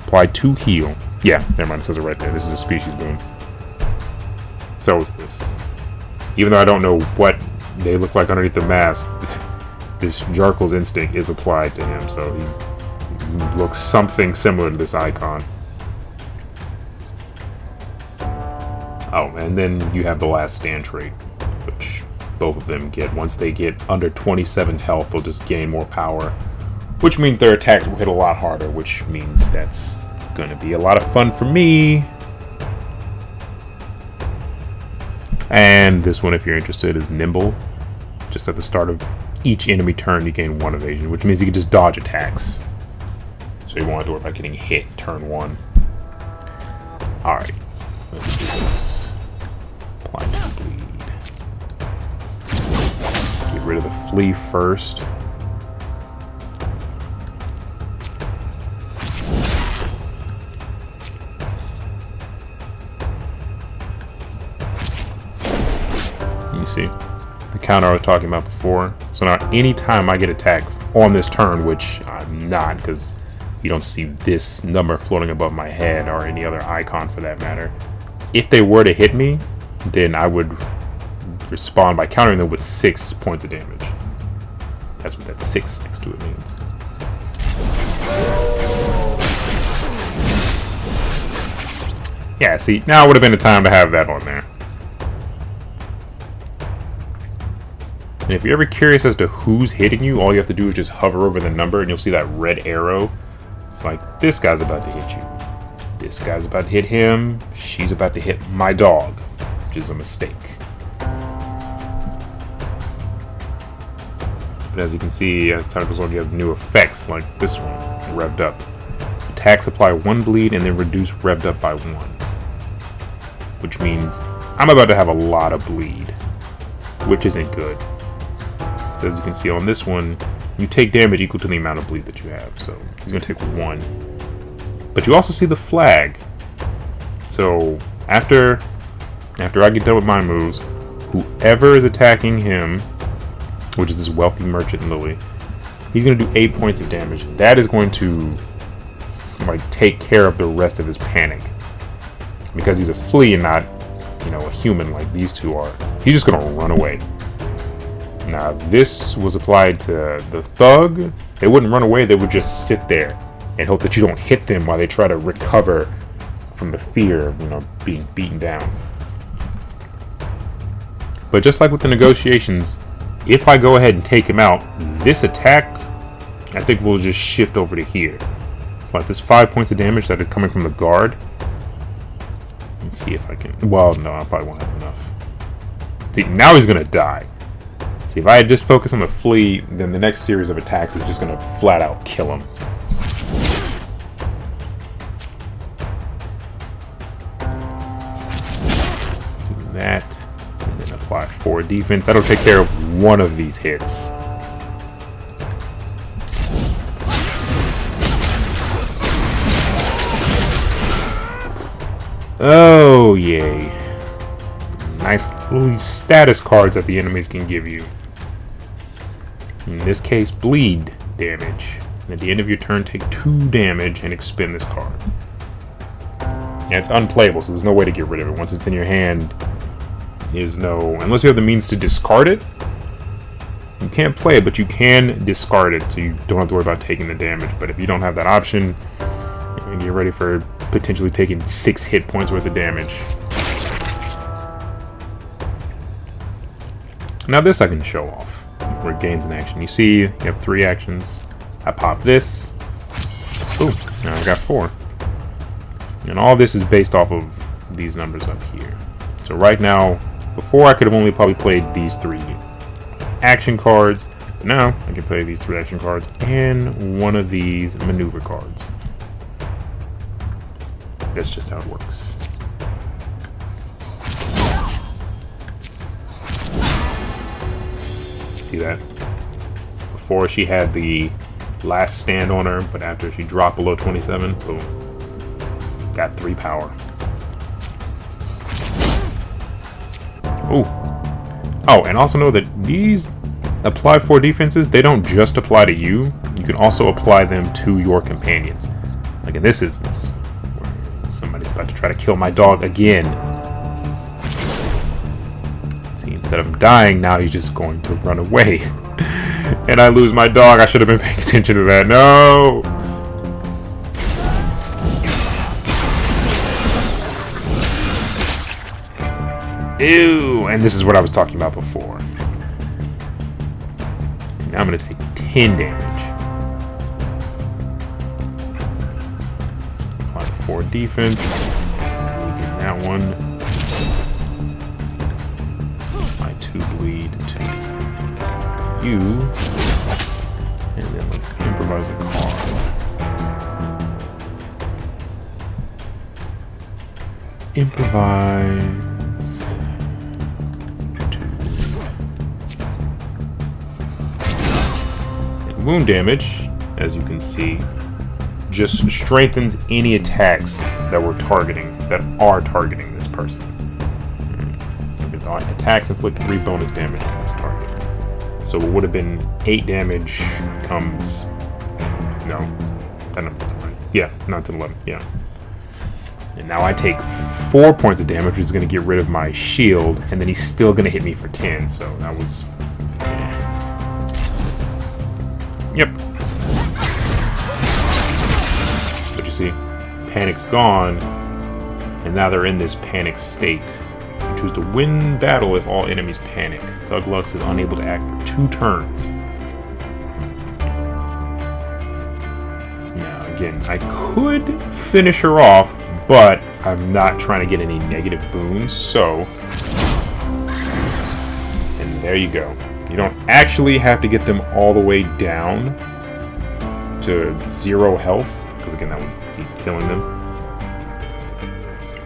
Apply 2 heal. Yeah, never mind, it says it right there. This is a species boom. So is this. Even though I don't know what they look like underneath the mask, this Jarkel's instinct is applied to him, so he looks something similar to this icon. Oh, and then you have the last stand trait, which both of them get. Once they get under 27 health, they'll just gain more power, which means their attacks will hit a lot harder, which means that's going to be a lot of fun for me. And this one, if you're interested, is Nimble. Just at the start of each enemy turn, you gain 1 evasion, which means you can just dodge attacks. So you won't have to worry about getting hit turn 1. Alright, let's do this. Apply 2 bleed. Get rid of the flea first. You see the counter I was talking about before. So now anytime I get attacked on this turn, which I'm not, because you don't see this number floating above my head or any other icon for that matter, if they were to hit me, then I would respond by countering them with 6 points of damage. That's what that 6 next to it means. Yeah, see, now would have been the time to have that on there. And if you're ever curious as to who's hitting you, all you have to do is just hover over the number and you'll see that red arrow. It's like, this guy's about to hit you. This guy's about to hit him. She's about to hit my dog, which is a mistake. But as you can see, as time goes on, you have new effects like this one, revved up. Attacks apply 1 bleed and then reduce revved up by 1. Which means I'm about to have a lot of bleed, which isn't good. So as you can see on this one, you take damage equal to the amount of bleed that you have. So he's going to take 1. But you also see the flag. So after I get done with my moves, whoever is attacking him, which is this wealthy merchant Lily, he's going to do 8 points of damage. That is going to like take care of the rest of his panic. Because he's a flea and not, you know, a human like these two are. He's just going to run away. Now, this was applied to the thug. They wouldn't run away, they would just sit there and hope that you don't hit them while they try to recover from the fear of, you know, being beaten down. But just like with the negotiations, if I go ahead and take him out, this attack, I think will just shift over to here. So like this 5 points of damage that is coming from the guard. Let's see if I can, well, no, I probably won't have enough. See, now he's gonna die. See, if I had just focused on the flea, then the next series of attacks is just gonna flat out kill him. Do that, and then apply 4 defense. That'll take care of 1 of these hits. Oh, yay. Nice little status cards that the enemies can give you. In this case, bleed damage. At the end of your turn, take 2 damage and expend this card. And it's unplayable, so there's no way to get rid of it. Once it's in your hand, there's no... Unless you have the means to discard it, you can't play it, but you can discard it, so you don't have to worry about taking the damage. But if you don't have that option, get ready for potentially taking 6 hit points worth of damage. Now this I can show off, where it gains an action. You see, you have 3 actions. I pop this. Ooh, now I got 4. And all this is based off of these numbers up here. So right now, before I could have only probably played these 3 action cards, but now I can play these 3 action cards and 1 of these maneuver cards. That's just how it works. See that? Before she had the last stand on her, but after she dropped below 27, boom. Got 3 power. Ooh. Oh, and also know that these apply 4 defenses, they don't just apply to you. You can also apply them to your companions. Like in this instance, where somebody's about to try to kill my dog again. See, instead of him dying, now he's just going to run away. And I lose my dog. I should have been paying attention to that. No! Ew! And this is what I was talking about before. Now I'm going to take 10 damage. Apply 4 defense. Weaken that one. Apply 2 bleed to you. And then let's improvise a card. Improvise. Wound damage, as you can see, just strengthens any attacks that are targeting this person. Because attacks inflict 3 bonus damage on this target. So it would have been 8 damage becomes yeah, 9 to 11, yeah. And now I take 4 points of damage, which is going to get rid of my shield, and then he's still going to hit me for 10. So that was. Yep. But you see, panic's gone, and now they're in this panic state. You choose to win battle if all enemies panic. Thug Lux is unable to act for 2 turns. Now, again, I could finish her off, but I'm not trying to get any negative boons, so. And there you go. You don't actually have to get them all the way down to 0 health, because again, that would be killing them.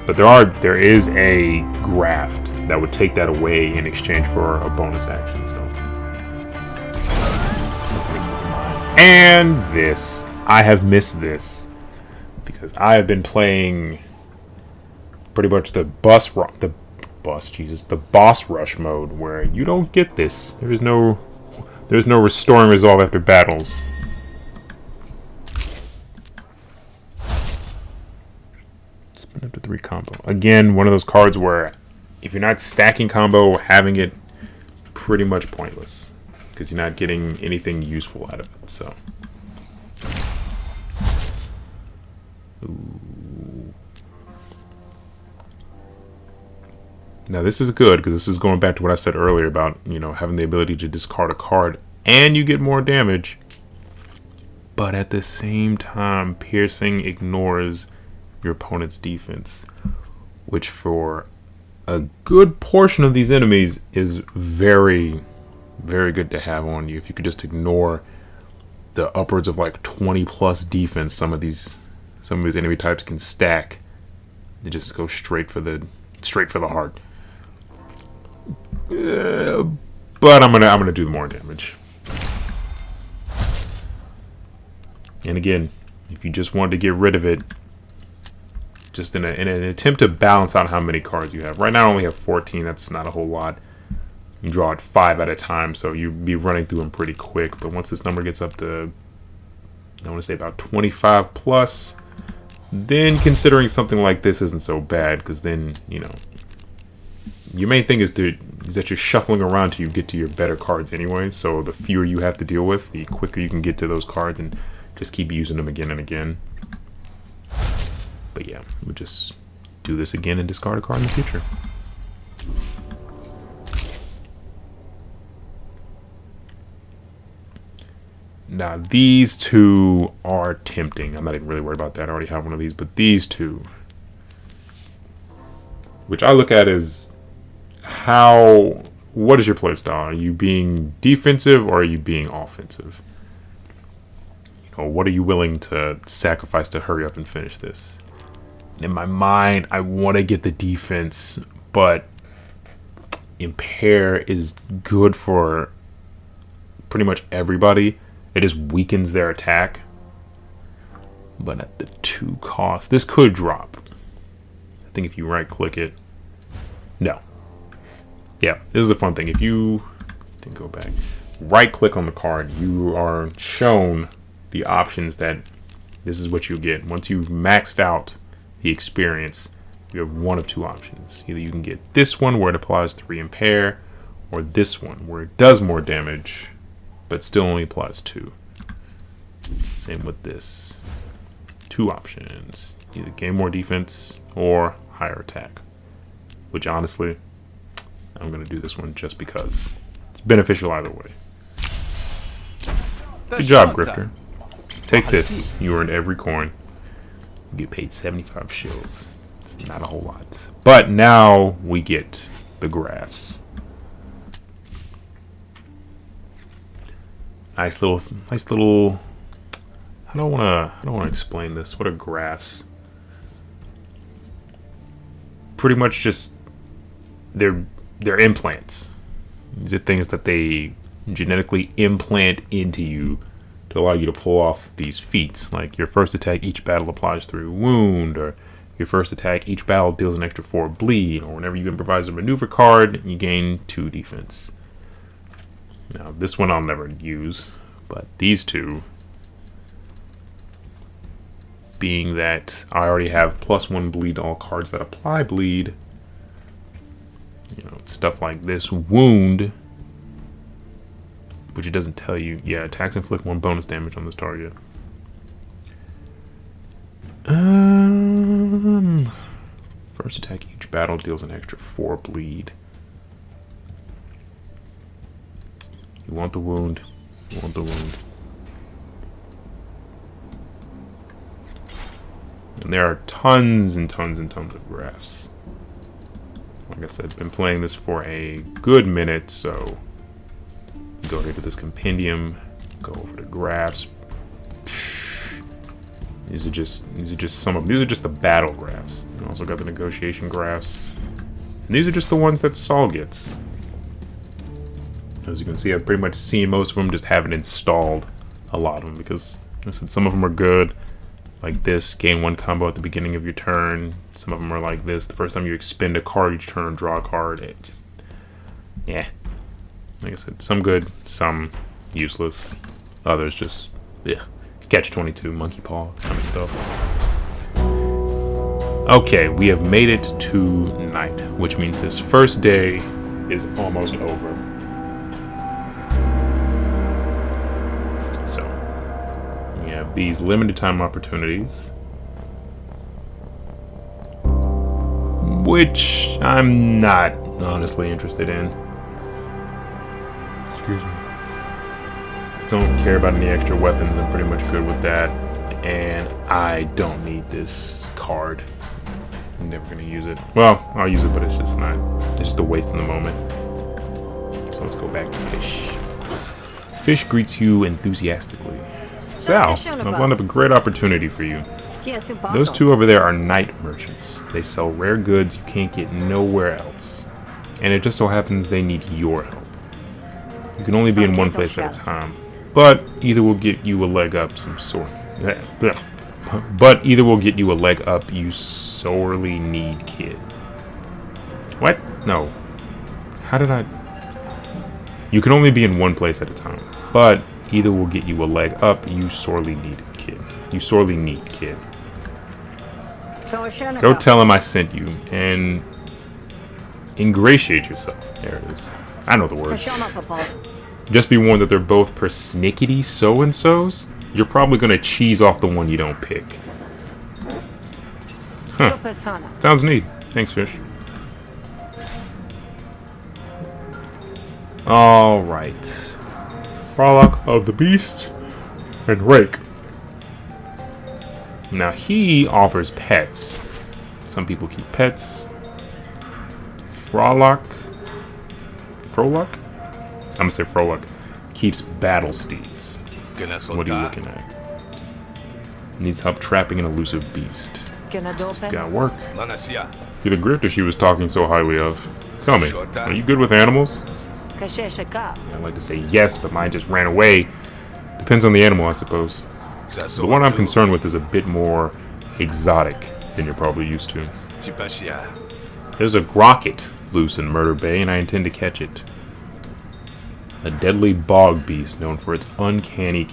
But there is a graft that would take that away in exchange for a bonus action. So, and this, I have missed this because I have been playing pretty much the boss rush mode, where you don't get this. There's no restoring resolve after battles. Spin up to 3 combo. Again, one of those cards where if you're not stacking combo, having it pretty much pointless because you're not getting anything useful out of it. So. Ooh. Now this is good because this is going back to what I said earlier about, having the ability to discard a card and you get more damage. But at the same time, piercing ignores your opponent's defense, which for a good portion of these enemies is very, very good to have on you. If you could just ignore the upwards of like 20 plus defense some of these enemy types can stack, they just go straight for the heart. But I'm gonna do more damage. And again, if you just want to get rid of it, just in an attempt to balance out how many cards you have. Right now I only have 14. That's not a whole lot. You draw it 5 at a time, so you'd be running through them pretty quick. But once this number gets up to, I want to say about 25 plus, then considering something like this isn't so bad, because then, your main thing is that you're shuffling around till you get to your better cards anyway. So the fewer you have to deal with, the quicker you can get to those cards and just keep using them again and again. But yeah, we'll just do this again and discard a card in the future. Now these two are tempting. I'm not even really worried about that. I already have one of these, but these two, which I look at as what is your playstyle? Are you being defensive or are you being offensive? What are you willing to sacrifice to hurry up and finish this? In my mind, I want to get the defense, but Impair is good for pretty much everybody. It just weakens their attack. But at the 2 cost, this could drop. I think if you right click it. No. Yeah, this is a fun thing. If you didn't go back, right click on the card, you are shown the options that this is what you get. Once you've maxed out the experience, you have one of two options. Either you can get this one where it applies 3 impair, or this one where it does more damage, but still only applies 2. Same with this. 2 options. Either gain more defense or higher attack. Which honestly, I'm going to do this one just because. It's beneficial either way. Good job, Grifter. Take this. You earned every coin. You get paid 75 shields. It's not a whole lot. But now we get the graphs. Nice little. I don't wanna explain this. What are graphs? Pretty much just they're implants. These are things that they genetically implant into you to allow you to pull off these feats. Like your first attack, each battle applies 3 wound, or your first attack, each battle deals an extra 4 bleed, or whenever you improvise a maneuver card, you gain 2 defense. Now, this one I'll never use, but these two, being that I already have +1 bleed to all cards that apply bleed, you know, stuff like this wound, which it doesn't tell you. Yeah, attacks inflict 1 bonus damage on this target. First attack each battle deals an extra 4 bleed. You want the wound. You want the wound. And there are tons and tons and tons of graphs. Like I said, I've been playing this for a good minute, so go here to this compendium, go over to graphs. These are just some of them. These are just the battle graphs. You also got the negotiation graphs. And these are just the ones that Sal gets. As you can see, I've pretty much seen most of them, just haven't installed a lot of them because I said some of them are good. Like this, gain 1 combo at the beginning of your turn. Some of them are like this. The first time you expend a card each turn, draw a card. It just, yeah. Like I said, some good, some useless. Others just, yeah. Catch-22, monkey paw kind of stuff. Okay, we have made it to night, which means this first day is almost over. So, we have these limited time opportunities, which I'm not honestly interested in. Excuse me. Don't care about any extra weapons. I'm pretty much good with that, and I don't need this card. I'm never gonna use it. Well, I'll use it, but it's just not. It's just a waste in the moment. So let's go back to Fish. Fish greets you enthusiastically. Sal, I've lined up a great opportunity for you. Those 2 over there are night merchants. They sell rare goods you can't get nowhere else, and it just so happens they need your help. You can only be in one place at a time. But either will get you a leg up you sorely need, kid. What? No. How did I? You can only be in one place at a time. But either will get you a leg up you sorely need, kid. You sorely need, kid. Go tell him I sent you and ingratiate yourself. There it is. I know the word. Just be warned that they're both persnickety so-and-sos. You're probably going to cheese off the one you don't pick. Huh. Sounds neat. Thanks, Fish. Alright. Frolic of the Beast and Rake. Now, he offers pets. Some people keep pets. Frolic? I'm gonna say Frolic keeps battle steeds. What are you looking at? Needs help trapping an elusive beast. Got work. You're the Grifter she was talking so highly of. Tell me, are you good with animals? I'd like to say yes, but mine just ran away. Depends on the animal, I suppose. The one I'm concerned with is a bit more exotic than you're probably used to. There's a grocket loose in Murder Bay, and I intend to catch it. A deadly bog beast known for its uncanny